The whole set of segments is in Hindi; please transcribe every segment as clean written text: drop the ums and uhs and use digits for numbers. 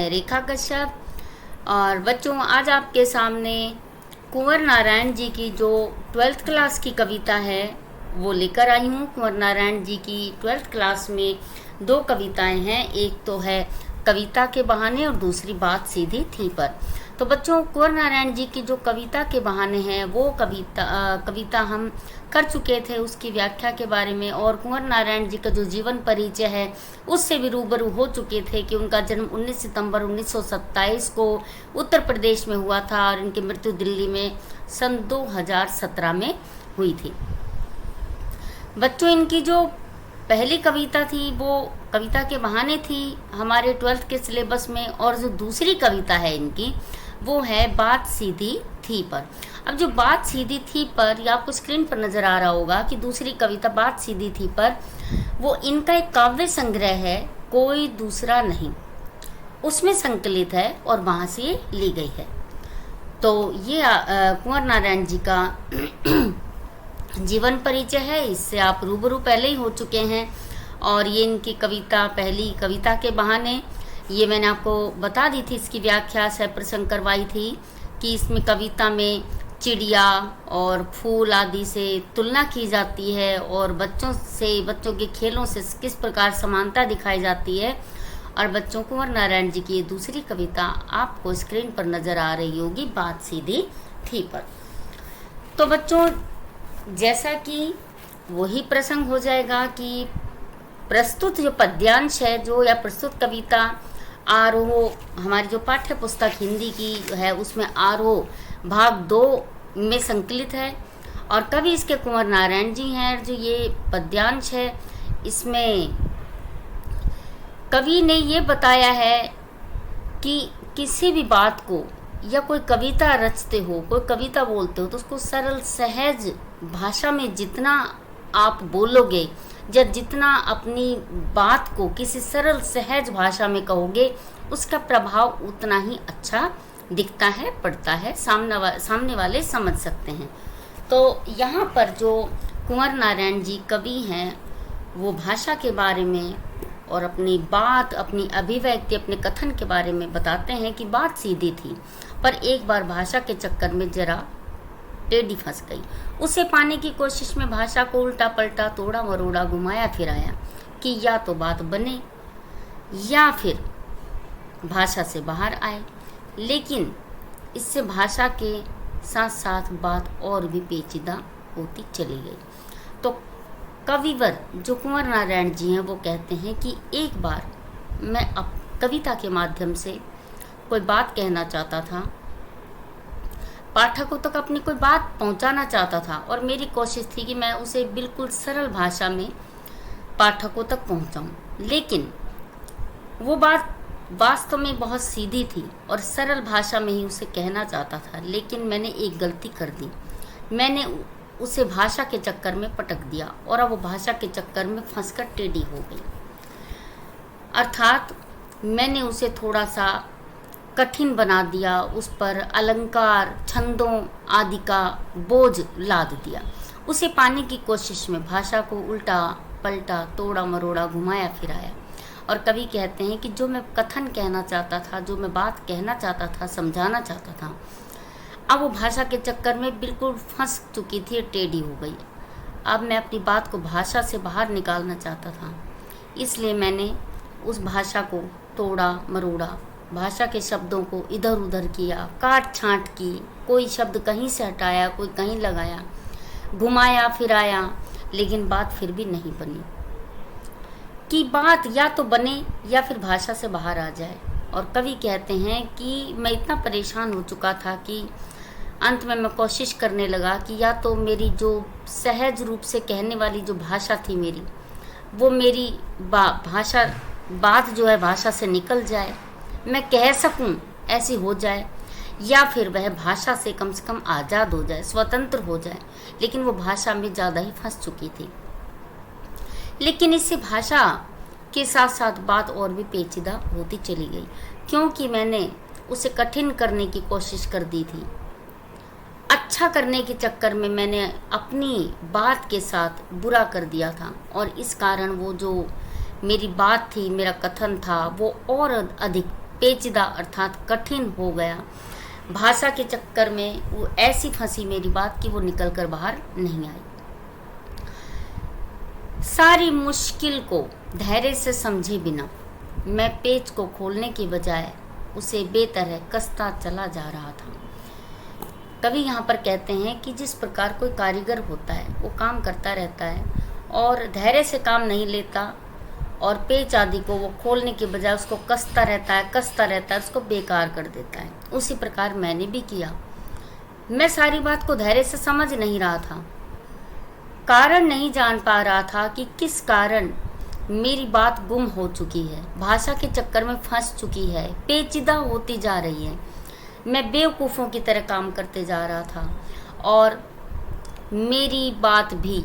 मैं रेखा कश्यप। और बच्चों, आज आपके सामने कुंवर नारायण जी की जो 12th क्लास की कविता है वो लेकर आई हूँ। कुंवर नारायण जी की 12th क्लास में दो कविताएं हैं, एक तो है कविता के बहाने और दूसरी बात सीधी थी पर। तो बच्चों, कुंवर नारायण जी की जो कविता के बहाने हैं वो कविता हम कर चुके थे, उसकी व्याख्या के बारे में, और कुंवर नारायण जी का जो जीवन परिचय है उससे भी रूबरू हो चुके थे कि उनका जन्म 19 सितंबर 1927 को उत्तर प्रदेश में हुआ था और इनकी मृत्यु दिल्ली में सन 2017 में हुई थी। बच्चों, इनकी जो पहली कविता थी वो कविता के बहाने थी हमारे 12th के सिलेबस में, और जो दूसरी कविता है इनकी वो है बात सीधी थी पर। अब जो बात सीधी थी पर, ये आपको स्क्रीन पर नज़र आ रहा होगा कि दूसरी कविता बात सीधी थी पर वो इनका एक काव्य संग्रह है, कोई दूसरा नहीं, उसमें संकलित है और वहाँ से ये ली गई है। तो ये कुंवर नारायण जी का जीवन परिचय है, इससे आप रूबरू पहले ही हो चुके हैं। और ये इनकी कविता, पहली कविता के बहाने, ये मैंने आपको बता दी थी, इसकी व्याख्या सहप्रसंग करवाई थी कि इसमें कविता में चिड़िया और फूल आदि से तुलना की जाती है और बच्चों के खेलों से किस प्रकार समानता दिखाई जाती है। और बच्चों, कुंवर नारायण जी की ये दूसरी कविता आपको स्क्रीन पर नज़र आ रही होगी, बात सीधी थी पर। तो बच्चों, जैसा कि वही प्रसंग हो जाएगा कि प्रस्तुत जो पद्यांश है जो या प्रस्तुत कविता आरोह हमारी जो पाठ्य पुस्तक हिंदी की है उसमें आरोह भाग 2 में संकलित है, और कवि इसके कुंवर नारायण जी हैं। जो ये पद्यांश है इसमें कवि ने ये बताया है कि किसी भी बात को या कोई कविता रचते हो, कोई कविता बोलते हो, तो उसको सरल सहज भाषा में जितना आप बोलोगे या जितना अपनी बात को किसी सरल सहज भाषा में कहोगे उसका प्रभाव उतना ही अच्छा दिखता है, पड़ता है, सामने वाले समझ सकते हैं। तो यहाँ पर जो कुंवर नारायण जी कवि हैं वो भाषा के बारे में और अपनी बात, अपनी अभिव्यक्ति, अपने कथन के बारे में बताते हैं कि बात सीधी थी पर एक बार भाषा के चक्कर में जरा टेढ़ी फंस गई। उसे पाने की कोशिश में भाषा को उल्टा पलटा, तोड़ा मरोड़ा, घुमाया फिराया कि या तो बात बने या फिर भाषा से बाहर आए, लेकिन इससे भाषा के साथ साथ बात और भी पेचीदा होती चली गई। तो कविवर जो कुंवर नारायण जी हैं वो कहते हैं कि एक बार मैं कविता के माध्यम से कोई बात कहना चाहता था, पाठकों तक अपनी कोई बात पहुंचाना चाहता था, और मेरी कोशिश थी कि मैं उसे बिल्कुल सरल भाषा में पाठकों तक पहुंचाऊं, लेकिन वो बात वास्तव में बहुत सीधी थी और सरल भाषा में ही उसे कहना चाहता था। लेकिन मैंने एक गलती कर दी, मैंने उसे भाषा के चक्कर में पटक दिया और अब वो भाषा के चक्कर में फंसकर टेढ़ी हो गई। अर्थात मैंने उसे थोड़ा सा कठिन बना दिया, उस पर अलंकार, छंदों आदि का बोझ लाद दिया। उसे पाने की कोशिश में भाषा को उल्टा पलटा, तोड़ा मरोड़ा, घुमाया फिराया। और कवि कहते हैं कि जो मैं कथन कहना चाहता था, जो मैं बात कहना चाहता था, समझाना चाहता था, अब वो भाषा के चक्कर में बिल्कुल फंस चुकी थी, टेढ़ी हो गई। अब मैं अपनी बात को भाषा से बाहर निकालना चाहता था, इसलिए मैंने उस भाषा को तोड़ा मरोड़ा, भाषा के शब्दों को इधर उधर किया, काट छांट की, कोई शब्द कहीं से हटाया, कोई कहीं लगाया, घुमाया फिराया, लेकिन बात फिर भी नहीं बनी। कि बात या तो बने या फिर भाषा से बाहर आ जाए। और कवि कहते हैं कि मैं इतना परेशान हो चुका था कि अंत में मैं कोशिश करने लगा कि या तो मेरी जो सहज रूप से कहने वाली जो भाषा थी मेरी, वो मेरी बात जो है भाषा से निकल जाए, मैं कह सकूं ऐसी हो जाए, या फिर वह भाषा से कम आज़ाद हो जाए, स्वतंत्र हो जाए। लेकिन वो भाषा में ज़्यादा ही फंस चुकी थी। लेकिन इससे भाषा के साथ साथ बात और भी पेचीदा होती चली गई, क्योंकि मैंने उसे कठिन करने की कोशिश कर दी थी। अच्छा करने के चक्कर में मैंने अपनी बात के साथ बुरा कर दिया था, और इस कारण वो जो मेरी बात थी, मेरा कथन था, वो और अधिक पेचीदा अर्थात कठिन हो गया। भाषा के चक्कर में वो ऐसी फंसी मेरी बात कि वो निकल कर बाहर नहीं आई। सारी मुश्किल को धैर्य से समझे बिना मैं पेच को खोलने की बजाय उसे बेतरह कसता चला जा रहा था। कवि यहाँ पर कहते हैं कि जिस प्रकार कोई कारीगर होता है वो काम करता रहता है और धैर्य से काम नहीं लेता और पेच आदि को वो खोलने के बजाय उसको कसता रहता है, उसको बेकार कर देता है। उसी प्रकार मैंने भी किया। मैं सारी बात को धैर्य से समझ नहीं रहा था, कारण नहीं जान पा रहा था कि किस कारण मेरी बात गुम हो चुकी है, भाषा के चक्कर में फंस चुकी है, पेचीदा होती जा रही है। मैं बेवकूफ़ों की तरह काम करते जा रहा था और मेरी बात भी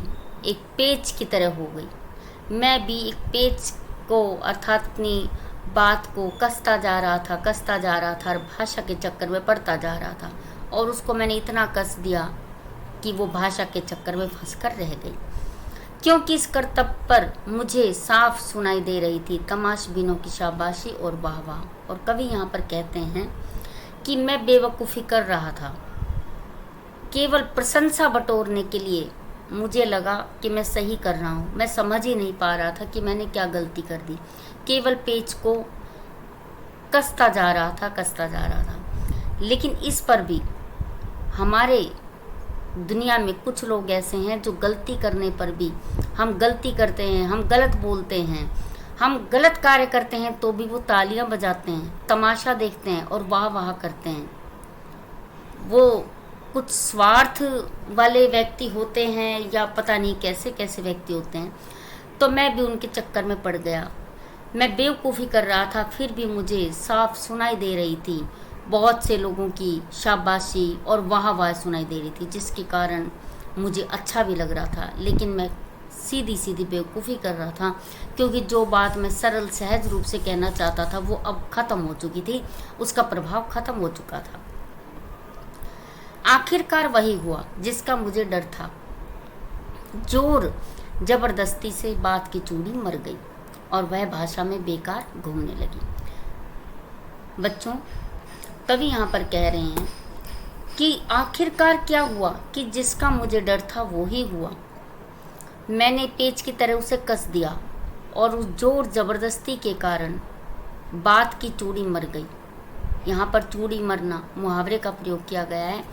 एक पेच की तरह हो गई। मैं भी एक पेच को अर्थात अपनी बात को कसता जा रहा था और भाषा के चक्कर में पड़ता जा रहा था और उसको मैंने इतना कस दिया कि वो भाषा के चक्कर में फंस कर रह गई, क्योंकि इस कर्तव्य पर मुझे साफ सुनाई दे रही थी तमाशबीनों की शाबाशी और वाह। और कवि यहाँ पर कहते हैं कि मैं बेवकूफ़ी कर रहा था, केवल प्रशंसा बटोरने के लिए मुझे लगा कि मैं सही कर रहा हूँ। मैं समझ ही नहीं पा रहा था कि मैंने क्या गलती कर दी, केवल पेच को कसता जा रहा था। लेकिन इस पर भी हमारे दुनिया में कुछ लोग ऐसे हैं जो गलती करने पर भी हम गलती करते हैं, हम गलत बोलते हैं, हम गलत कार्य करते हैं तो भी वो तालियां बजाते हैं, तमाशा देखते हैं और वाह करते हैं। वो कुछ स्वार्थ वाले व्यक्ति होते हैं या पता नहीं कैसे कैसे व्यक्ति होते हैं। तो मैं भी उनके चक्कर में पड़ गया। मैं बेवकूफ़ी कर रहा था, फिर भी मुझे साफ सुनाई दे रही थी बहुत से लोगों की शाबाशी और वाह सुनाई दे रही थी, जिसके कारण मुझे अच्छा भी लग रहा था। लेकिन मैं सीधी बेवकूफ़ी कर रहा था, क्योंकि जो बात मैं सरल सहज रूप से कहना चाहता था वो अब ख़त्म हो चुकी थी, उसका प्रभाव ख़त्म हो चुका था। आखिरकार वही हुआ जिसका मुझे डर था। जोर जबरदस्ती से बात की चूड़ी मर गई और वह भाषा में बेकार घूमने लगी। बच्चों, कवि यहाँ पर कह रहे हैं कि आखिरकार क्या हुआ कि जिसका मुझे डर था वो ही हुआ। मैंने पेच की तरह उसे कस दिया और उस जोर जबरदस्ती के कारण बात की चूड़ी मर गई। यहाँ पर चूड़ी मरना मुहावरे का प्रयोग किया गया है।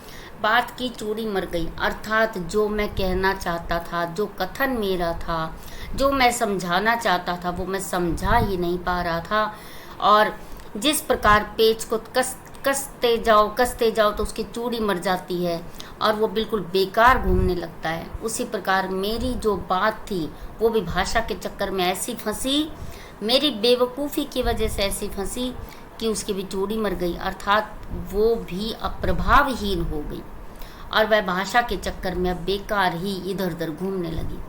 बात की चूड़ी मर गई अर्थात जो मैं कहना चाहता था, जो कथन मेरा था, जो मैं समझाना चाहता था वो मैं समझा ही नहीं पा रहा था। और जिस प्रकार पेच को कसते जाओ तो उसकी चूड़ी मर जाती है और वो बिल्कुल बेकार घूमने लगता है, उसी प्रकार मेरी जो बात थी वो भी भाषा के चक्कर में ऐसी फंसी, मेरी बेवकूफ़ी की वजह से ऐसी फंसी कि उसकी भी चूड़ी मर गई अर्थात वो भी अब प्रभावहीन हो गई और वह भाषा के चक्कर में अब बेकार ही इधर उधर घूमने लगी।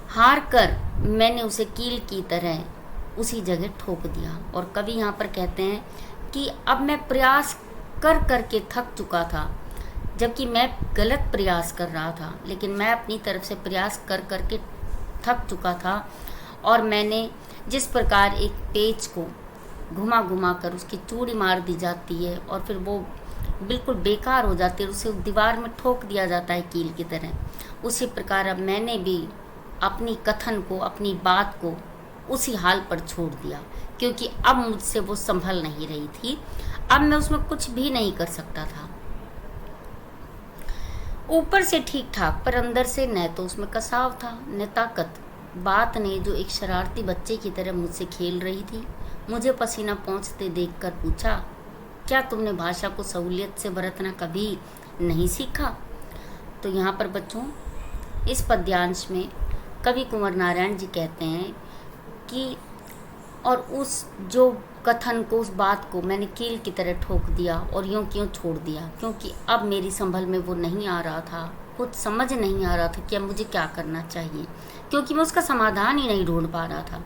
हार कर मैंने उसे कील की तरह उसी जगह ठोक दिया। और कवि यहाँ पर कहते हैं कि अब मैं प्रयास कर के थक चुका था, जबकि मैं गलत प्रयास कर रहा था, लेकिन मैं अपनी तरफ से प्रयास कर के थक चुका था। और मैंने जिस प्रकार एक पेच को घुमा कर उसकी चूड़ी मार दी जाती है और फिर वो बिल्कुल बेकार हो जाती है, उसे दीवार में ठोक दिया जाता है कील की तरह, उसी प्रकार अब मैंने भी अपनी कथन को, अपनी बात को उसी हाल पर छोड़ दिया, क्योंकि अब मुझसे वो संभल नहीं रही थी। अब मैं उसमें कुछ भी नहीं कर सकता था। ऊपर से ठीक ठाक पर अंदर से न तो उसमें कसाव था न ताकत। बात ने जो एक शरारती बच्चे की तरह मुझसे खेल रही थी, मुझे पसीना पहुँचते देखकर पूछा, क्या तुमने भाषा को सहूलियत से बरतना कभी नहीं सीखा? तो यहाँ पर बच्चों इस पद्यांश में कवि कुंवर नारायण जी कहते हैं कि और उस जो कथन को, उस बात को मैंने कील की तरह ठोक दिया और यूँ क्यों छोड़ दिया, क्योंकि अब मेरी संभल में वो नहीं आ रहा था, कुछ समझ नहीं आ रहा था कि अब मुझे क्या करना चाहिए, क्योंकि मैं उसका समाधान ही नहीं ढूंढ पा रहा था।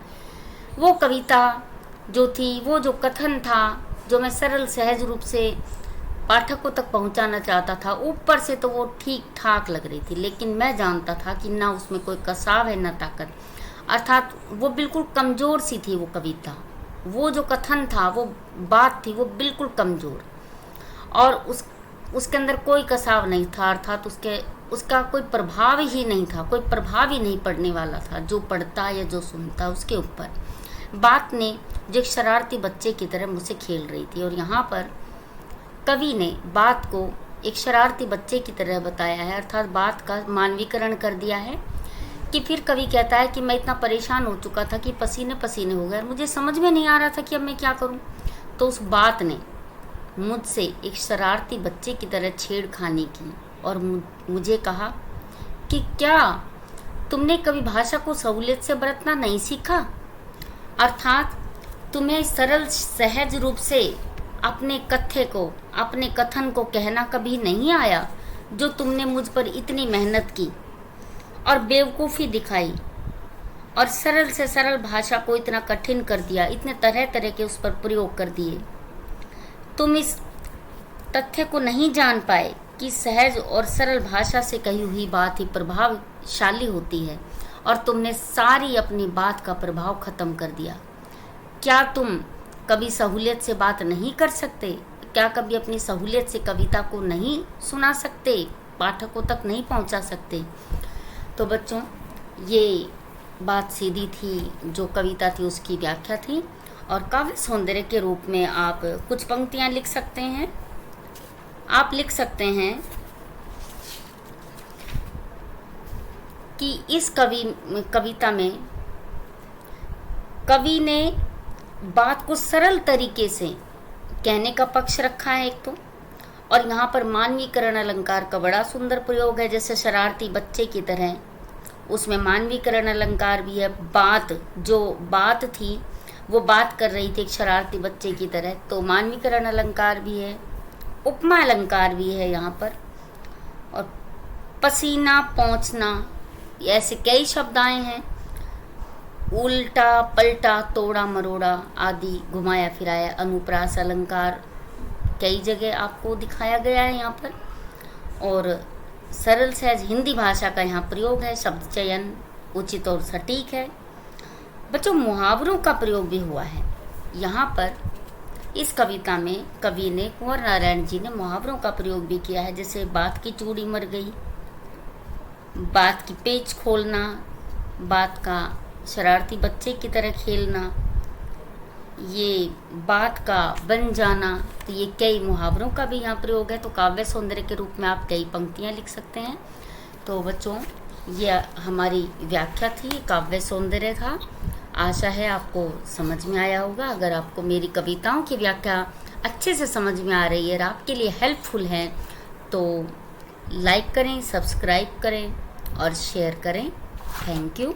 वो कविता जो थी, वो जो कथन था, जो मैं सरल सहज रूप से पाठकों तक पहुंचाना चाहता था, ऊपर से तो वो ठीक ठाक लग रही थी, लेकिन मैं जानता था कि ना उसमें कोई कसाव है ना ताकत, अर्थात वो बिल्कुल कमज़ोर सी थी वो कविता। वो जो कथन था, वो बात थी, वो बिल्कुल कमज़ोर, और उसके अंदर कोई कसाव नहीं था, अर्थात उसका कोई प्रभाव ही नहीं था, कोई प्रभाव ही नहीं पड़ने वाला था जो पढ़ता या जो सुनता उसके ऊपर। बात ने जो एक शरारती बच्चे की तरह मुझसे खेल रही थी, और यहाँ पर कवि ने बात को एक शरारती बच्चे की तरह बताया है, अर्थात बात का मानवीकरण कर दिया है। कि फिर कवि कहता है कि मैं इतना परेशान हो चुका था कि पसीने पसीने हो गए, मुझे समझ में नहीं आ रहा था कि अब मैं क्या करूं। तो उस बात ने मुझसे एक शरारती बच्चे की तरह छेड़खानी की और मुझे कहा कि क्या तुमने कभी भाषा को सहूलियत से बरतना नहीं सीखा, अर्थात तुम्हें सरल सहज रूप से अपने अपने कथन को कहना कभी नहीं आया, जो तुमने मुझ पर इतनी मेहनत की और बेवकूफ़ी दिखाई और सरल से सरल भाषा को इतना कठिन कर दिया, इतने तरह तरह के उस पर प्रयोग कर दिए। तुम इस तथ्य को नहीं जान पाए कि सहज और सरल भाषा से कही हुई बात ही प्रभावशाली होती है, और तुमने सारी अपनी बात का प्रभाव खत्म कर दिया। क्या तुम कभी सहूलियत से बात नहीं कर सकते? क्या कभी अपनी सहूलियत से कविता को नहीं सुना सकते, पाठकों तक नहीं पहुंचा सकते? तो बच्चों, ये बात सीधी थी, जो कविता थी उसकी व्याख्या थी, और काव्य सौंदर्य के रूप में आप कुछ पंक्तियां लिख सकते हैं। आप लिख सकते हैं कि इस कविता में कवि ने बात को सरल तरीके से कहने का पक्ष रखा है एक तो, और यहाँ पर मानवीकरण अलंकार का बड़ा सुंदर प्रयोग है, जैसे शरारती बच्चे की तरह उसमें मानवीकरण अलंकार भी है। जो बात थी वो बात कर रही थी एक शरारती बच्चे की तरह, तो मानवीकरण अलंकार भी है, उपमा अलंकार भी है यहाँ पर, और पसीना पहुँचना, ऐसे कई शब्द आए हैं, उल्टा पलटा तोड़ा मरोड़ा आदि, घुमाया फिराया, अनुप्रास अलंकार कई जगह आपको दिखाया गया है यहाँ पर, और सरल सहज हिंदी भाषा का यहाँ प्रयोग है, शब्द चयन उचित और सटीक है। बच्चों, मुहावरों का प्रयोग भी हुआ है यहाँ पर। इस कविता में कवि ने, कुंवर नारायण जी ने, मुहावरों का प्रयोग भी किया है, जैसे बात की चूड़ी मर गई, बात की पेच खोलना, बात का शरारती बच्चे की तरह खेलना, ये बात का बन जाना, तो ये कई मुहावरों का भी यहाँ प्रयोग है। तो काव्य सौंदर्य के रूप में आप कई पंक्तियाँ लिख सकते हैं। तो बच्चों, ये हमारी व्याख्या थी, काव्य सौंदर्य था। आशा है आपको समझ में आया होगा। अगर आपको मेरी कविताओं की व्याख्या अच्छे से समझ में आ रही है और आपके लिए हेल्पफुल है, तो लाइक करें, सब्सक्राइब करें और शेयर करें। Thank you.